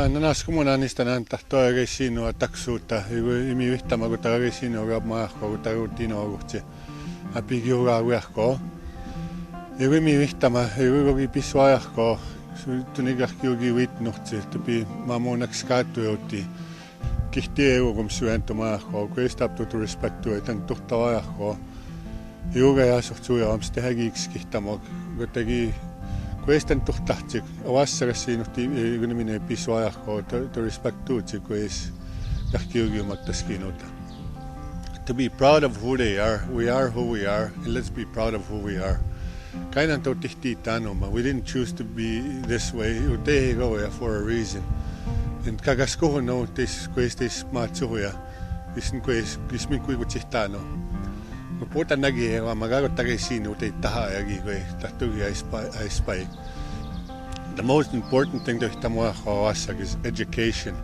Nanaskumuna niistä tahtoa reissinua taksuutta. Imi yhtämä kun tämä reissinua raapmaahkoa, kun tämä ruutino ruutsi. Api kiuraa ruohkoa. Imi yhtämä, imi pisuajahkoa. Tunikah kiuki vitnuhtsi, tupi maamuunaksi kaattuutti. Kihti eurum syöntomaahkoa, kun ei staptuutu respektua, tämän tuhtava ajahkoa. Juuri asuhtsuja on sitten häkiksi kihtämä, kun teki kun ei sitten tuhtahti, avassarassa sinuhti yhdemmin pisuajahkoa, to respektuutsi, kun ei kiukiumattas kiinuta. To be proud of who they are, we are who we are, and let's be proud of who we are. Kainan tauti tanoma, we didn't choose to be this way, utehi roja for a reason. And kagaskuhun no, kun ei sitten maatsuhuja, ismin kuikutsihtano. Mä puhutaan näki, että mä karottaa sinua, ei tahaa jäki, kun ei tahtuukin aispai. The most important thing to mua haassa is education.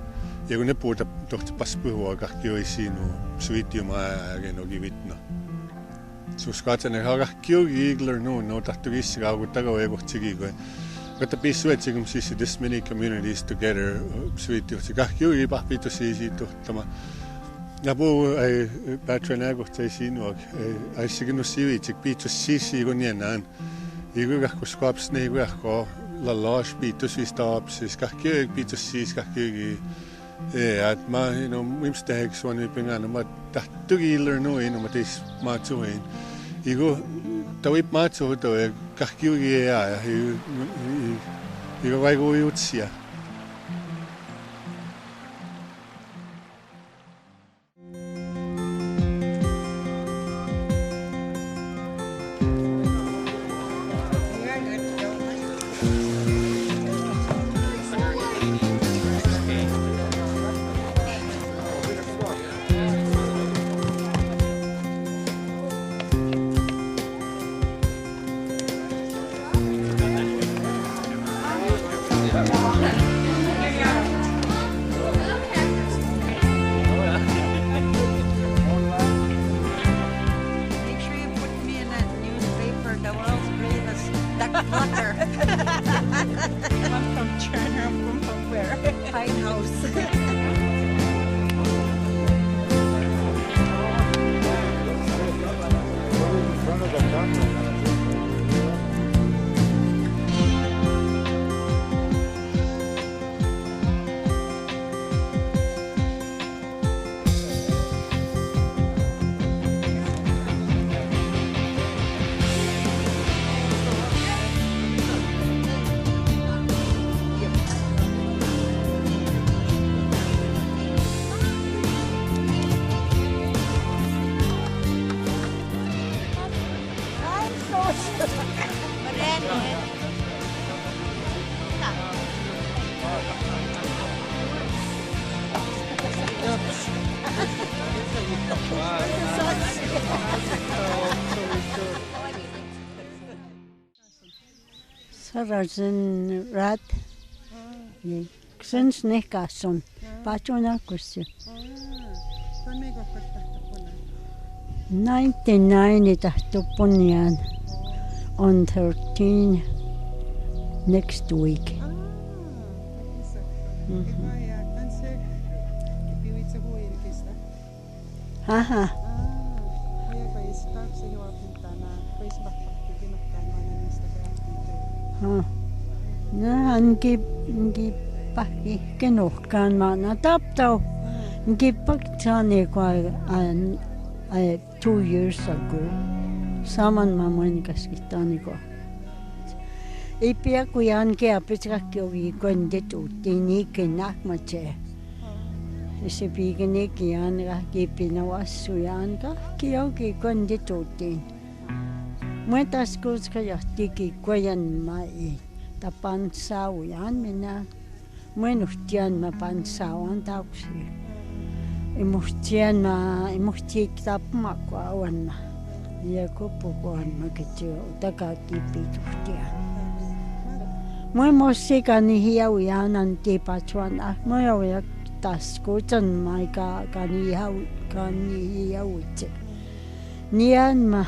Ja kun ne puhutaan tohti paspuhua, kaikki ei sinua, suitiumaa ääreen ogi vitna. Sus katsan, että kaikki on igler no tahtuu israa, kun takaa ei kohtsikin, kun But be sweating um sisi this many communities together sweet jos kaikki on ipahpito sisi tohtama. Ja puhuu ei patron kohta sinua ei sikinut siviitsik piitos sisi kun nienään. Iku kahkus kaps ne kahko la lash piitos vistaap siis kaikki piitos siis kaikki et mä mimstä heksuani pingana mä tahtugiler noin mä tis maatsuin. Iku tawip maatsu to kaikki ja iku vaiku jutsia. I'm from Turner. I'm from where? Pinehouse. Sarazen rat. Sens nehkason. Pachona kussi. 99 tahtupunian on 13 next week. Aha. Hän kipahki kenuhkaan maana taptau. Kipahti kuin 2 years ago. Saman mä monikaskin ko. Ei pidä kun hän keapitrakki ovi kondetuttiin ikin näkmätsee. Se piikenikin hän kipinä vassujaan kaikki ovi kondetuttiin. Mä taas koska johtikin kojan mai tapan saujan minä. Mä nuhtian mä pan saujan tauksi. Imuhtian mä imuhtiik tapmakua on. Ja kopukuan mä ketju takakipituhtia. Mä mosikani hiaujan antipatsuana. Mä jouja taskuutan maika kani hiauitse. Nian mä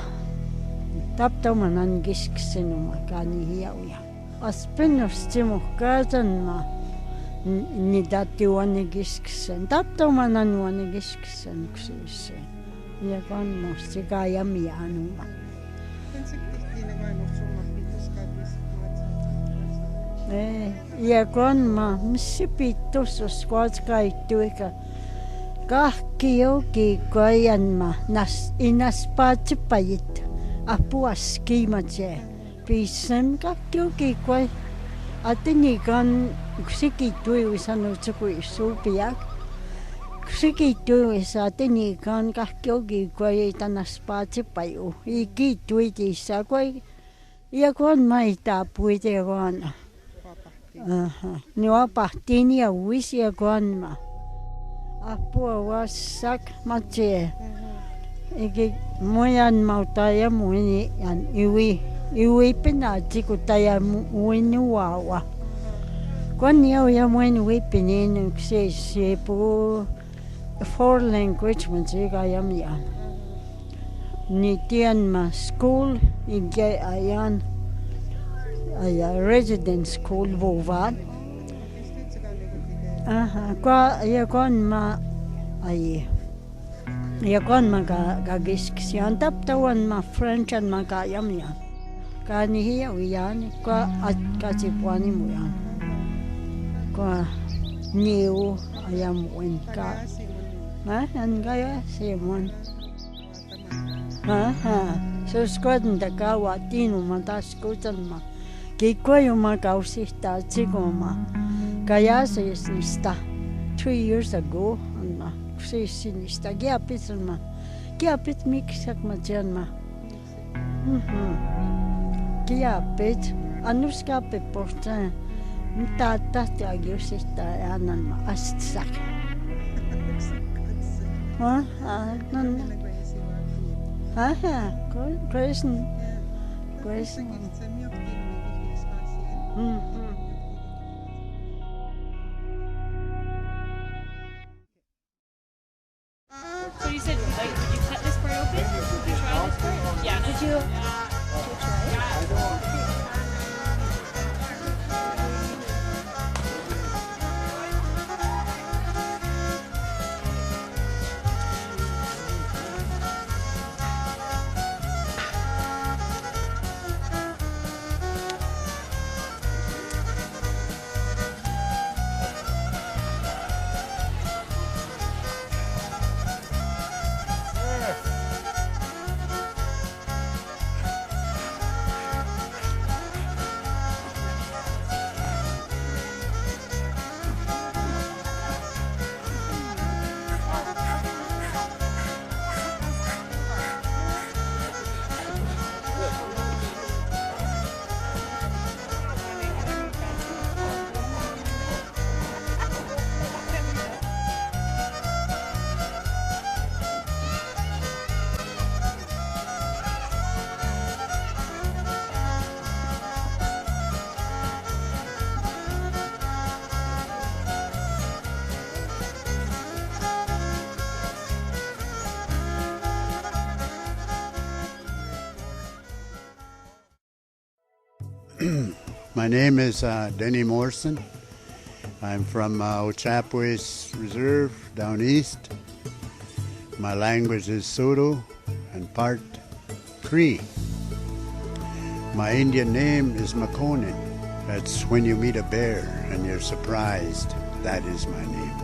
taptaumanan kisksenuma kani hiauja. Aspennosti muhkaasan mä nidatti uanigisksen. Taptomanan uanigisksen ksyysseen. Ja kanmosti kaajamianuma. Ja kanma, missä pittusus kuatskaittuika. Kahki joki koijanma, inas paatsipajit. Apuas kiimatse. Piissem kahki joki koi. Atenikan ksikittui sanotsukui suupiak. Ksikittui atenikan kahki joki koi tanas paatsipaju. Ikittui tiissa koi. Ja kun maita puite kun. Nua pahtiin ja uisia kun. Apua wassak matse. Iki mujan mauta ja muini jan iwi penati kutaja muini wawa. Kun ja muini wipinin yksi puhuu 4 language matse kajamian. Ni tienma school ikke ajan residence school vovan. Ja kun mä ka giskian taptawan ma French an ma ka yamian. Ka ni hiya wiyan ka sipuani muyan. Ka niu ayam wen ka. An kaya simon. So skoden da ka watinu ma taskutan ma. Kikoyo ma kausista tsigoma. Kaya sinista 3 years ago ma. Sinista kiapit miksak ma tiyan ma. Kiapit anuskape portan. Tahti agiusista anan ma astsak. Krisen. So you said, would you cut this part open? Would you try this part? Yeah. Would you try? My name is Denny Morrison. I'm from Ochapways Reserve down east. My language is Sudo and part Cree. My Indian name is Makonnen. That's when you meet a bear and you're surprised. That is my name.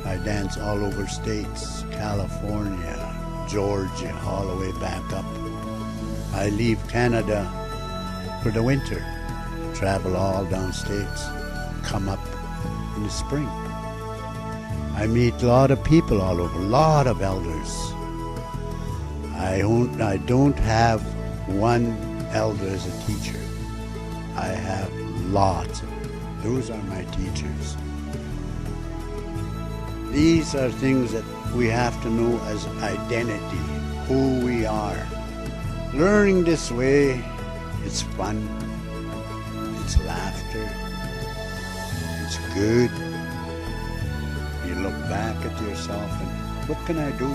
I dance all over states, California, Georgia, all the way back up. I leave Canada for the winter, travel all down states, come up in the spring. I meet a lot of people all over, a lot of elders. I don't have one elder as a teacher. I have lots of them. Those are my teachers. These are things that we have to know as identity, who we are. Learning this way, it's fun, it's laughter, it's good. You look back at yourself and what can I do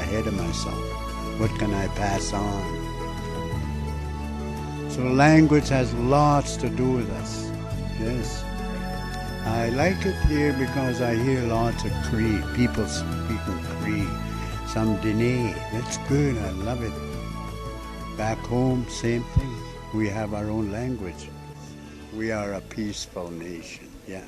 ahead of myself? What can I pass on? So language has lots to do with us. Yes. I like it here because I hear lots of Cree, people speaking Cree, some Dene. That's good, I love it. Back home, same thing. We have our own language. We are a peaceful nation, yeah.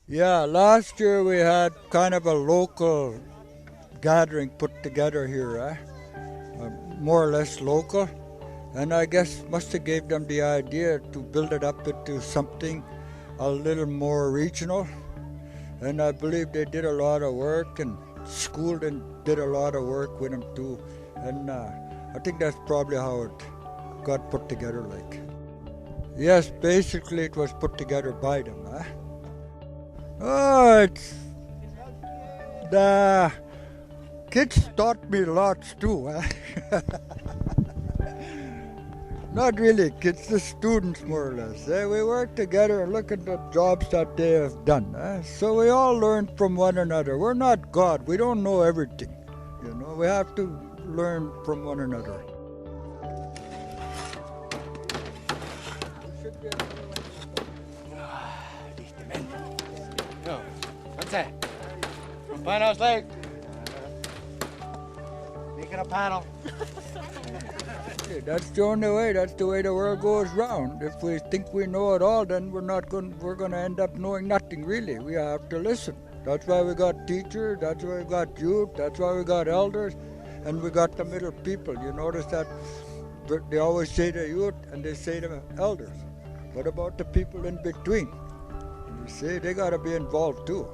Yeah, last year we had kind of a local gathering put together here, more or less local, and I guess must have gave them the idea to build it up into something a little more regional, and I believe they did a lot of work and schooled and did a lot of work with them too, and I think that's probably how it got put together like. Yes, basically it was put together by them. Oh, the kids taught me lots too. Not really kids, the students more or less. We work together and look at the jobs that they have done. So we all learn from one another. We're not God. We don't know everything. You know, we have to learn from one another. Yo, what's that? From Pinehouse Lake. Making a panel. That's the only way. That's the way the world goes round. If we think we know it all, then we're going to end up knowing nothing really. We have to listen. That's why we got teachers. That's why we got youth. That's why we got elders, and we got the middle people. You notice that they always say the youth and they say the elders. What about the people in between? You see, they got to be involved too.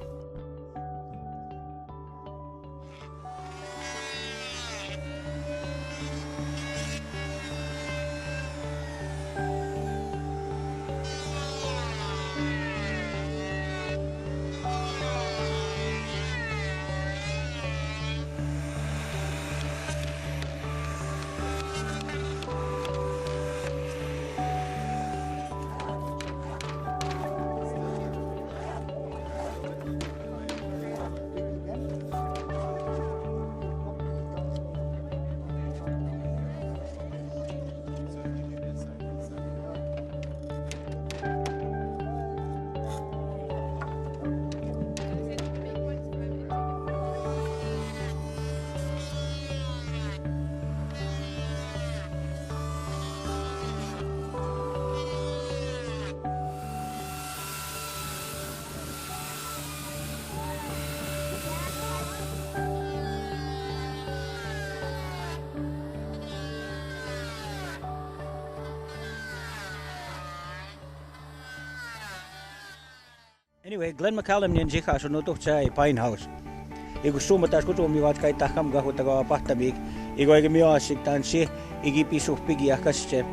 Anyway, Glenn McCallum niyan jika sunutok sa Pinehouse. Gusto matas ko tumiwat kay takam ga hutaga patamig. Igo ay music tansi igipisuk pigya kasche.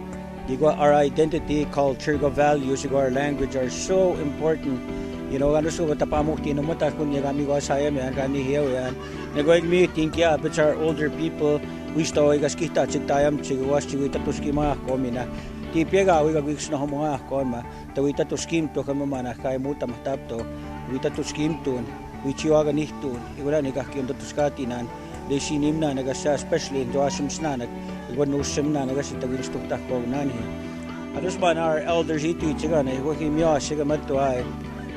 Igo our identity, culture, go values, igo our language are so important. You know, ano so tapamukti no matas kun yaga mi go saya me kan ni hiyo yan. Nego meeting kya but our older people we sto igas kita chitayam chigwas chigita tuski ma komina. Ti pega we gagwix na mga koma tawita to scheme to kamamana kay muta matapto wita to scheme to we chiwaga nihto igura ni kakyon to skatinan de sinim na nagasya especially in doasum snanak igwan no simna nagasita wins to takko nani ados ban our elders itu chigana igoki mya sigamatto ay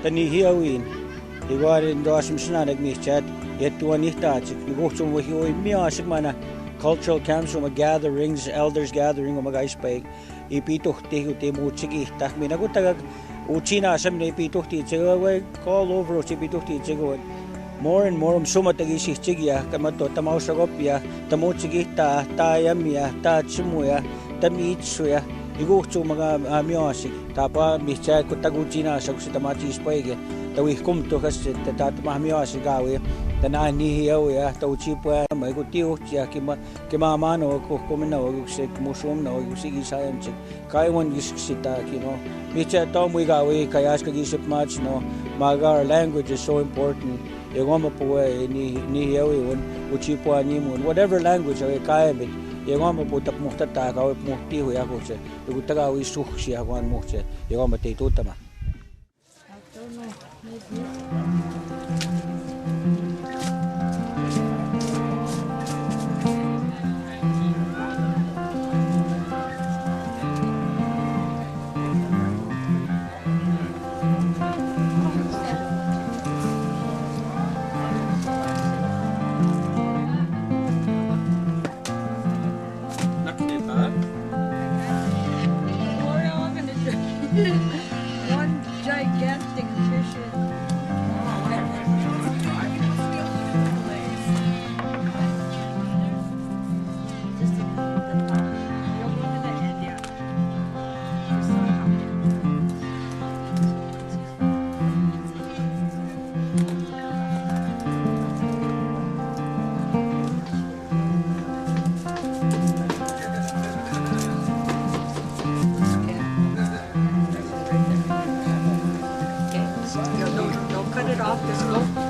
tani hiawin igwar in doasum snanak mi chat yetu anihta chig igosum we hioi mya sigmana cultural camps gatherings elders gathering magaispay ipituhti uti mutsigi tahmina gutagag uchina sam ne ipituhti chegaway call over ipituhti chegaway more and more sumatagi sichigya kamato tamausagopya tamutsigi ta tayamya ta chimuya tamitsuya iguchu mga music tapa micha kutaguchina sa kusitamachi spayge tawi kumto kasi tatma music gawe tanani hiyaw ya tauchipo may gutiyo siya kimamano ko kumina wag se musum na wag sige sayam chik kaiwan gisita kino micha to mo gawe kayas kagisip match no maga language is so important yegoma po ni hiyaw yun uchipo animun whatever language ay kaya bit yegoma po tap muhtata ka muhti ho yako se ugutaga wi sukh siya kwan muhche yegoma te tutama. One gigantic fish.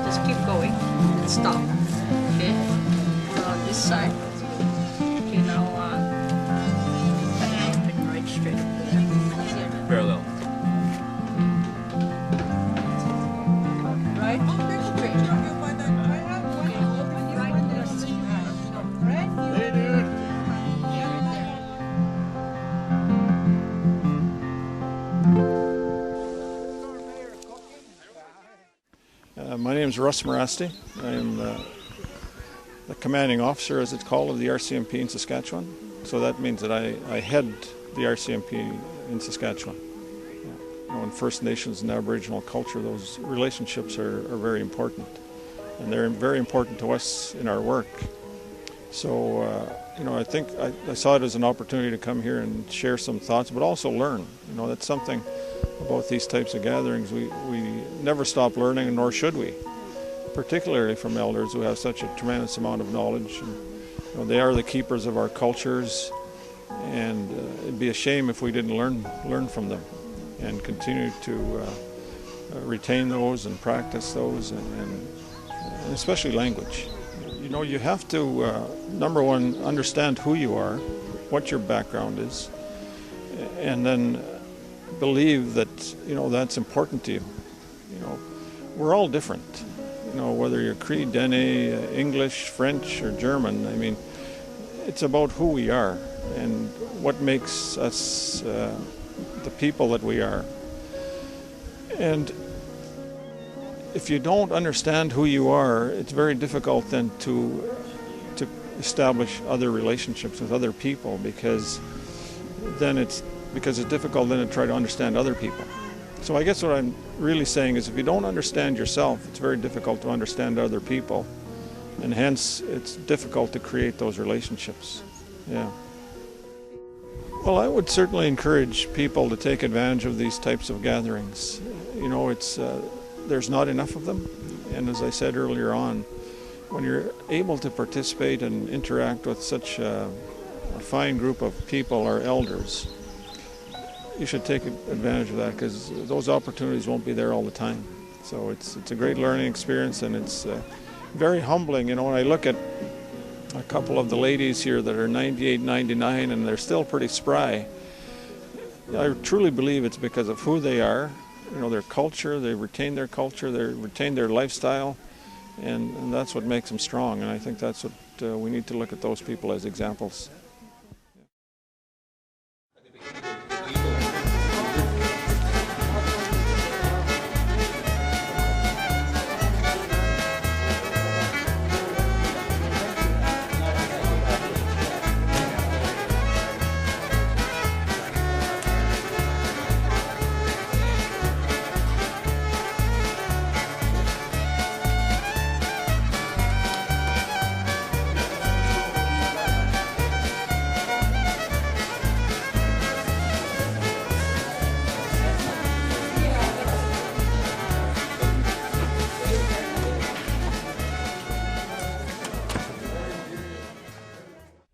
Just keep going and stop. Okay, on this side. Okay, now right straight up to there. Parallel. Right straight. My name is Russ Morasti. I am the commanding officer, as it's called, of the RCMP in Saskatchewan. So that means that I head the RCMP in Saskatchewan. You know, in First Nations and Aboriginal culture, those relationships are very important. And they're very important to us in our work. So, you know, I think I saw it as an opportunity to come here and share some thoughts, but also learn. You know, that's something about these types of gatherings. We never stop learning, nor should we, particularly from elders who have such a tremendous amount of knowledge. And, you know, they are the keepers of our cultures, and it'd be a shame if we didn't learn from them and continue to retain those and practice those, and especially language. You know, you have to, number one, understand who you are, what your background is, and then believe that, you know, that's important to you. You know, we're all different. You know, whether you're Cree, Dene, English, French, or German, I mean, it's about who we are and what makes us the people that we are. And if you don't understand who you are, it's very difficult then to establish other relationships with other people, because it's difficult then to try to understand other people. So I guess what I'm really saying is, if you don't understand yourself, it's very difficult to understand other people, and hence it's difficult to create those relationships. Yeah. Well, I would certainly encourage people to take advantage of these types of gatherings. You know, it's there's not enough of them. And as I said earlier on, when you're able to participate and interact with such a fine group of people or elders, you should take advantage of that, because those opportunities won't be there all the time. So it's a great learning experience, and it's very humbling. You know, when I look at a couple of the ladies here that are 98, 99, and they're still pretty spry, I truly believe it's because of who they are, you know, their culture. They retain their culture, they retain their lifestyle, and that's what makes them strong. And I think that's what we need to look at those people as examples.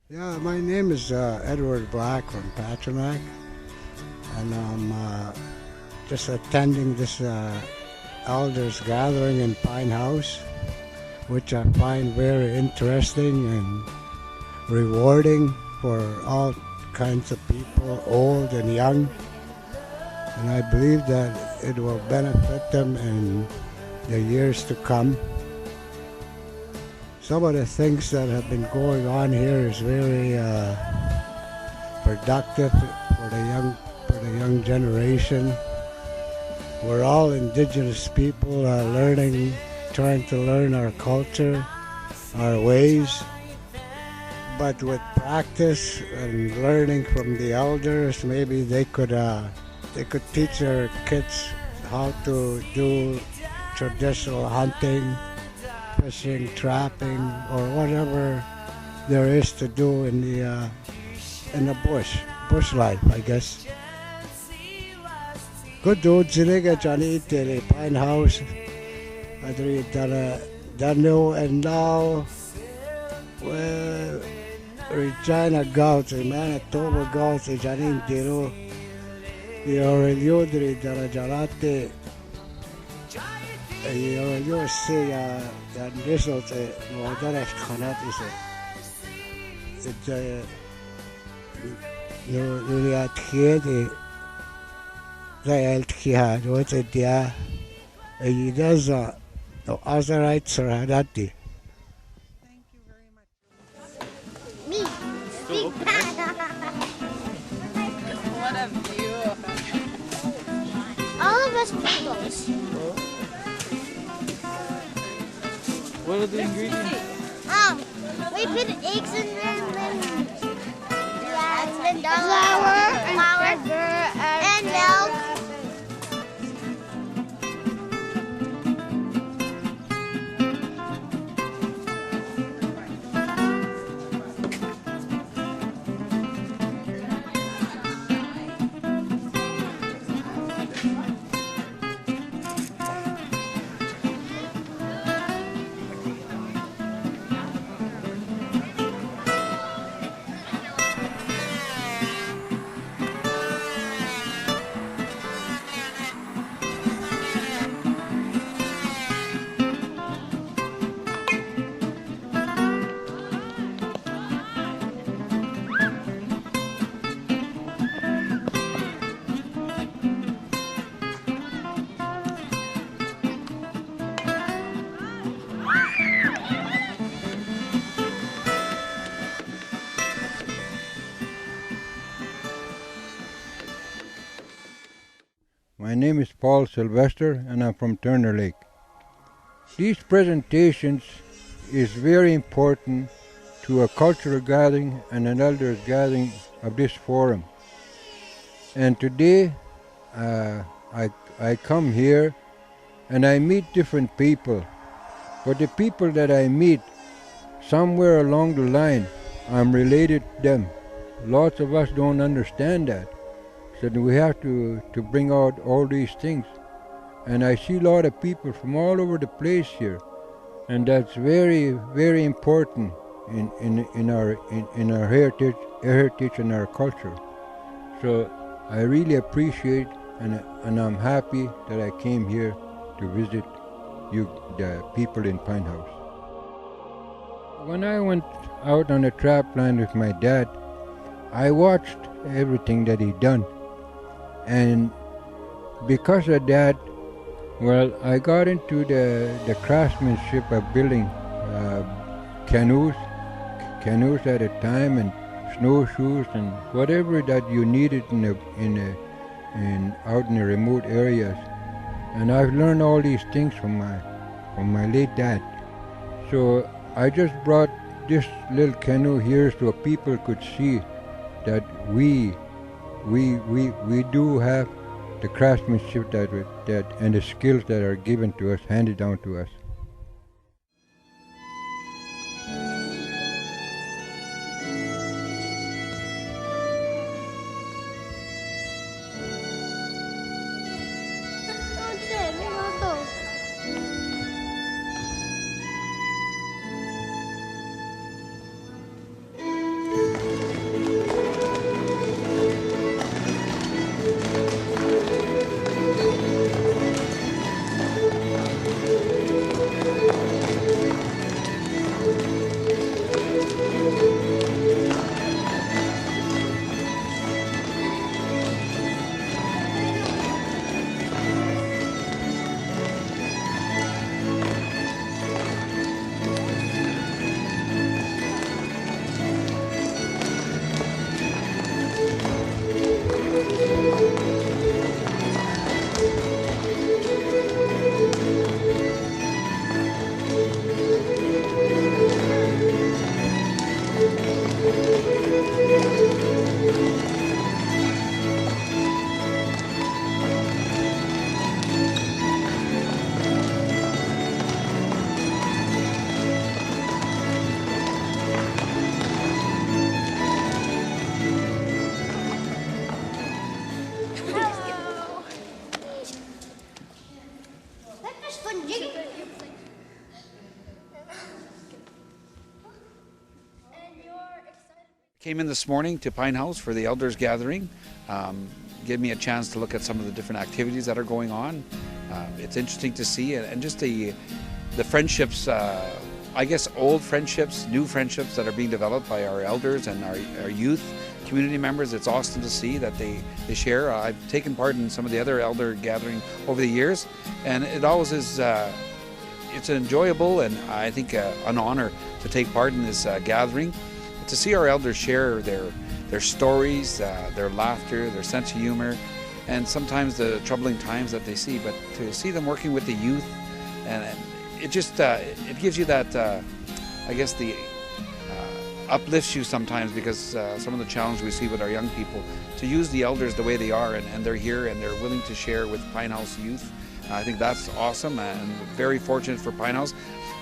Yeah, my name is Edward Black from Patronac, and I'm just attending this elders gathering in Pinehouse, which I find very interesting and rewarding for all kinds of people, old and young. And I believe that it will benefit them in the years to come. Some of the things that have been going on here is very productive for the young generation. We're all indigenous people trying to learn our culture, our ways. But with practice and learning from the elders, maybe they could teach their kids how to do traditional hunting, fishing, trapping, or whatever there is to do in the bush life, I guess. Good dude, siniga Johnny Tele, Pinehouse, Adri Dano, and now Regina Gauts, Manitoba Gauts, Janin Diro, the Aureliodri Darajalate. You see, that result, no, that is cannot is it. You are here, the alt here, what's it there? He does no other rights or that. Me, speak What a view. all of us peoples. What are the ingredients? We put eggs in there, and then flour, and milk. My name is Paul Sylvester and I'm from Turner Lake. These presentations is very important to a cultural gathering and an elders gathering of this forum. And today I come here and I meet different people. But the people that I meet, somewhere along the line, I'm related to them. Lots of us don't understand that. So we have to bring out all these things. and I see a lot of people from all over the place here, and that's very, very important in our heritage and our culture. So I really appreciate and I'm happy that I came here to visit you, the people in Pinehouse. When I went out on a trap line with my dad, I watched everything that he done, and because of that, well, I got into the craftsmanship of building canoes at a time, and snowshoes and whatever that you needed out in the remote areas. And I've learned all these things from my late dad. So I just brought this little canoe here so people could see that we do have the craftsmanship that and the skills that are given to us, handed down to us. Came in this morning to Pinehouse for the Elders Gathering. Gave me a chance to look at some of the different activities that are going on. It's interesting to see, and just the friendships, I guess old friendships, new friendships that are being developed by our elders and our youth community members. It's awesome to see that they share. I've taken part in some of the other elder gathering over the years, and it always is, it's enjoyable, and I think an honor to take part in this gathering. To see our elders share their stories, their laughter, their sense of humor, and sometimes the troubling times that they see, but to see them working with the youth, and it just it gives you that, I guess, the uplifts you sometimes, because some of the challenge we see with our young people, to use the elders the way they are, and they're here and they're willing to share with Pinehouse youth. I think that's awesome, and very fortunate for Pinehouse.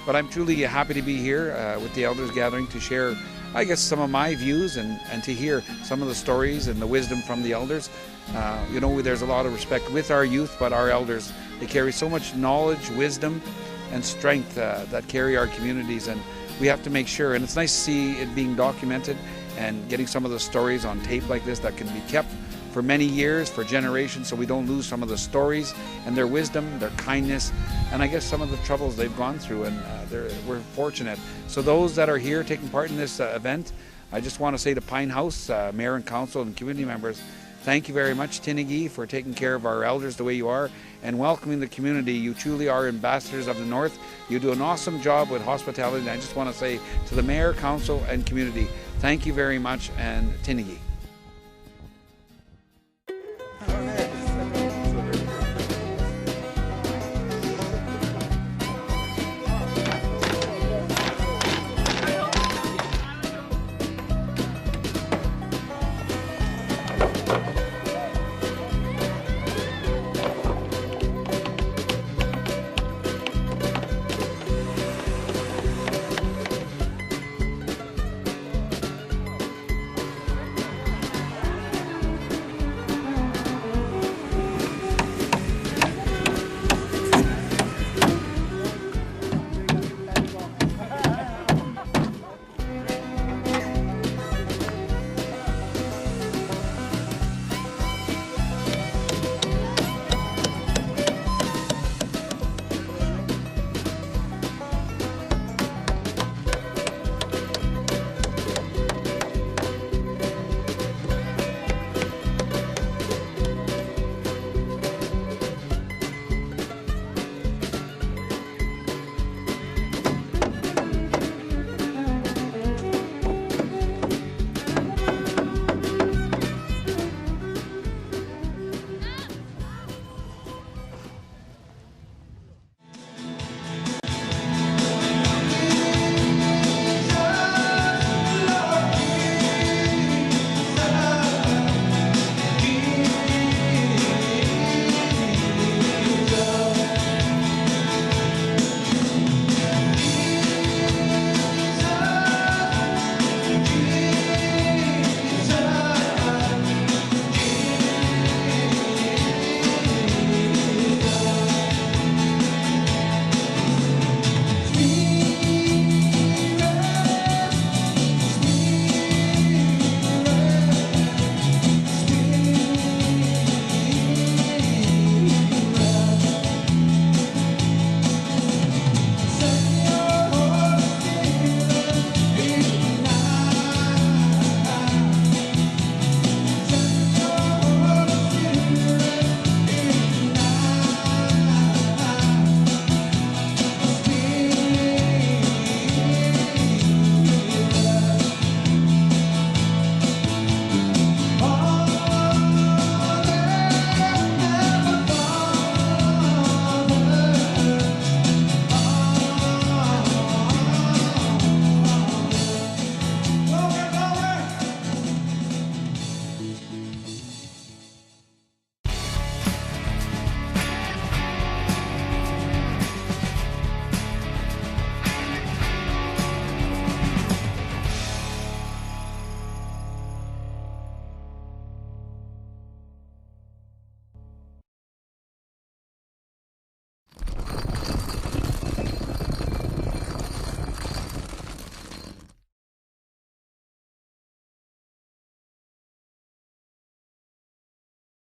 But I'm truly happy to be here with the Elders Gathering to share, I guess, some of my views and to hear some of the stories and the wisdom from the elders. You know, there's a lot of respect with our youth, but our elders, they carry so much knowledge, wisdom, and strength that carry our communities, and we have to make sure, and it's nice to see it being documented and getting some of the stories on tape like this that can be kept for many years, for generations, so we don't lose some of the stories and their wisdom, their kindness, and I guess some of the troubles they've gone through, and we're fortunate. So those that are here taking part in this event, I just want to say to Pinehouse, Mayor and Council and community members, thank you very much, Tinigi, for taking care of our elders the way you are and welcoming the community. You truly are ambassadors of the North. You do an awesome job with hospitality, and I just want to say to the Mayor, Council, and community, thank you very much, and Tinigi.